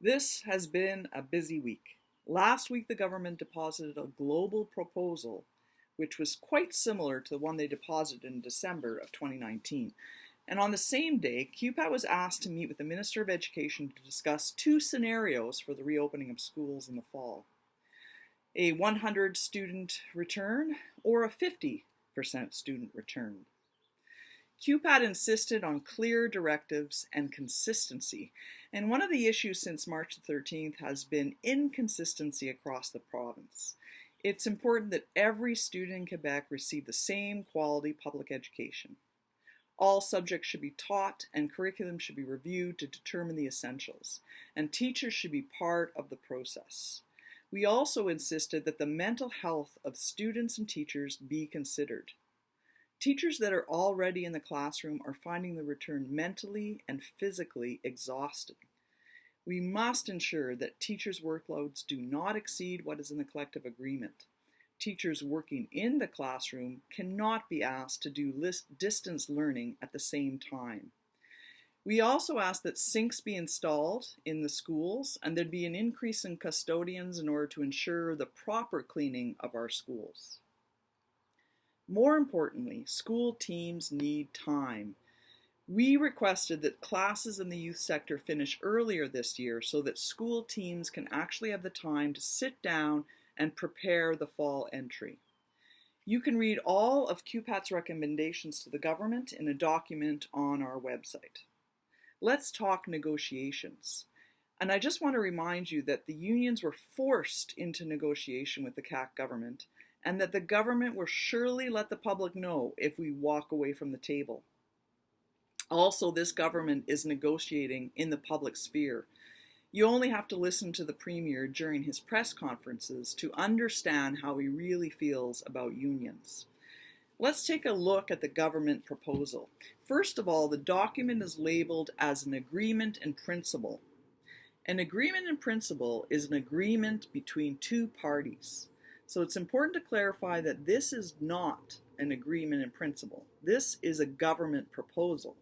This has been a busy week. Last week, the government deposited a global proposal, which was quite similar to the one they deposited in December of 2019. And on the same day, QPAT was asked to meet with the Minister of Education to discuss two scenarios for the reopening of schools in the fall: a 100 student return or a 50% student return. QPAT insisted on clear directives and consistency, and one of the issues since March 13th has been inconsistency across the province. It's important that every student in Quebec receive the same quality public education. All subjects should be taught and curriculum should be reviewed to determine the essentials, and teachers should be part of the process. We also insisted that the mental health of students and teachers be considered. Teachers that are already in the classroom are finding the return mentally and physically exhausting. We must ensure that teachers' workloads do not exceed what is in the collective agreement. Teachers working in the classroom cannot be asked to do distance learning at the same time. We also ask that sinks be installed in the schools and there'd be an increase in custodians in order to ensure the proper cleaning of our schools. More importantly, school teams need time. We requested that classes in the youth sector finish earlier this year so that school teams can actually have the time to sit down and prepare the fall entry. You can read all of QPAT's recommendations to the government in a document on our website. Let's talk negotiations. And I just want to remind you that the unions were forced into negotiation with the CAC government, and that the government will surely let the public know if we walk away from the table. Also, this government is negotiating in the public sphere. You only have to listen to the Premier during his press conferences to understand how he really feels about unions. Let's take a look at the government proposal. First of all, the document is labeled as an agreement in principle. An agreement in principle is an agreement between two parties. So it's important to clarify that this is not an agreement in principle. This is a government proposal.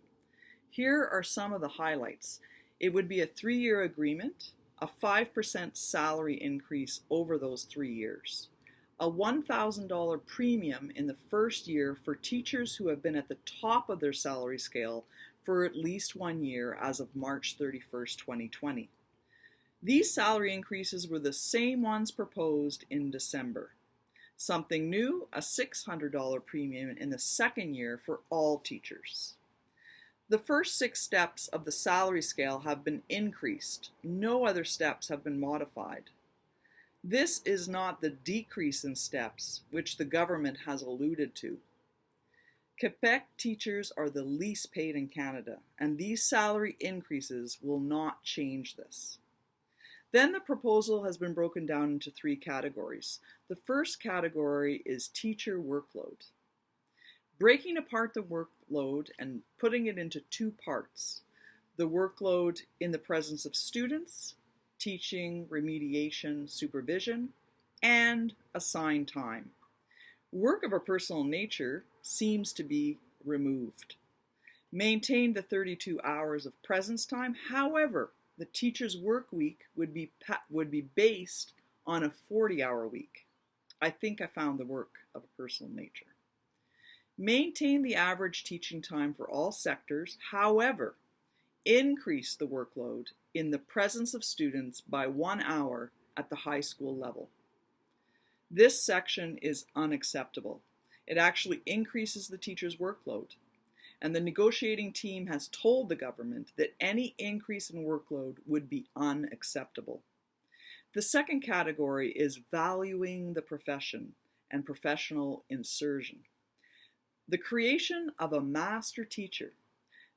Here are some of the highlights. It would be a 3-year agreement, a 5% salary increase over those 3 years, a $1,000 premium in the first year for teachers who have been at the top of their salary scale for at least 1 year as of March 31st, 2020. These salary increases were the same ones proposed in December. Something new, a $600 premium in the second year for all teachers. The first 6 steps of the salary scale have been increased. No other steps have been modified. This is not the decrease in steps which the government has alluded to. Quebec teachers are the least paid in Canada, and these salary increases will not change this. Then the proposal has been broken down into 3 categories. The first category is teacher workload. Breaking apart the workload and putting it into 2 parts. The workload in the presence of students, teaching, remediation, supervision, and assigned time. Work of a personal nature seems to be removed. Maintain the 32 hours of presence time. However, the teacher's work week would be based on a 40-hour week. I think I found the work of a personal nature. Maintain the average teaching time for all sectors. However, increase the workload in the presence of students by 1 hour at the high school level. This section is unacceptable. It actually increases the teacher's workload. And the negotiating team has told the government that any increase in workload would be unacceptable. The second category is valuing the profession and professional insertion. The creation of a master teacher.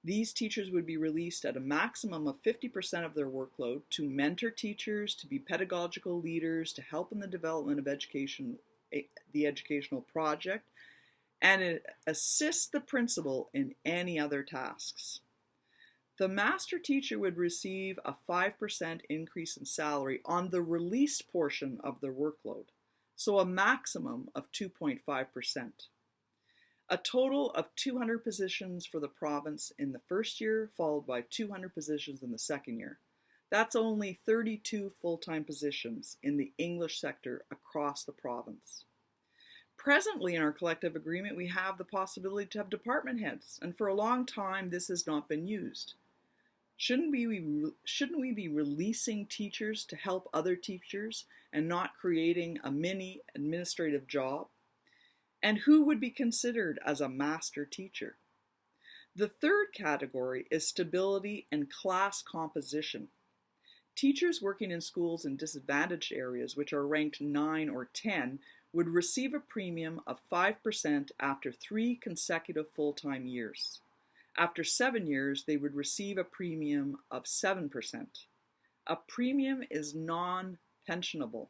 These teachers would be released at a maximum of 50% of their workload to mentor teachers, to be pedagogical leaders, to help in the development of the educational project, and it assists the principal in any other tasks. The master teacher would receive a 5% increase in salary on the released portion of their workload, so a maximum of 2.5%. A total of 200 positions for the province in the first year, followed by 200 positions in the second year. That's only 32 full-time positions in the English sector across the province. Presently in our collective agreement, we have the possibility to have department heads, and for a long time this has not been used. Shouldn't we be releasing teachers to help other teachers and not creating a mini administrative job? And who would be considered as a master teacher? The third category is stability and class composition. Teachers working in schools in disadvantaged areas, which are ranked 9 or 10, would receive a premium of 5% after 3 consecutive full-time years. After 7 years, they would receive a premium of 7%. A premium is non-pensionable.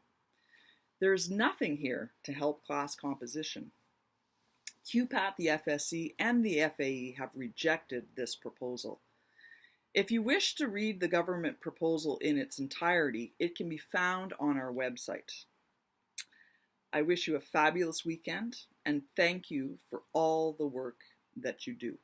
There's nothing here to help class composition. QPAT, the FSC, and the FAE have rejected this proposal. If you wish to read the government proposal in its entirety, it can be found on our website. I wish you a fabulous weekend and thank you for all the work that you do.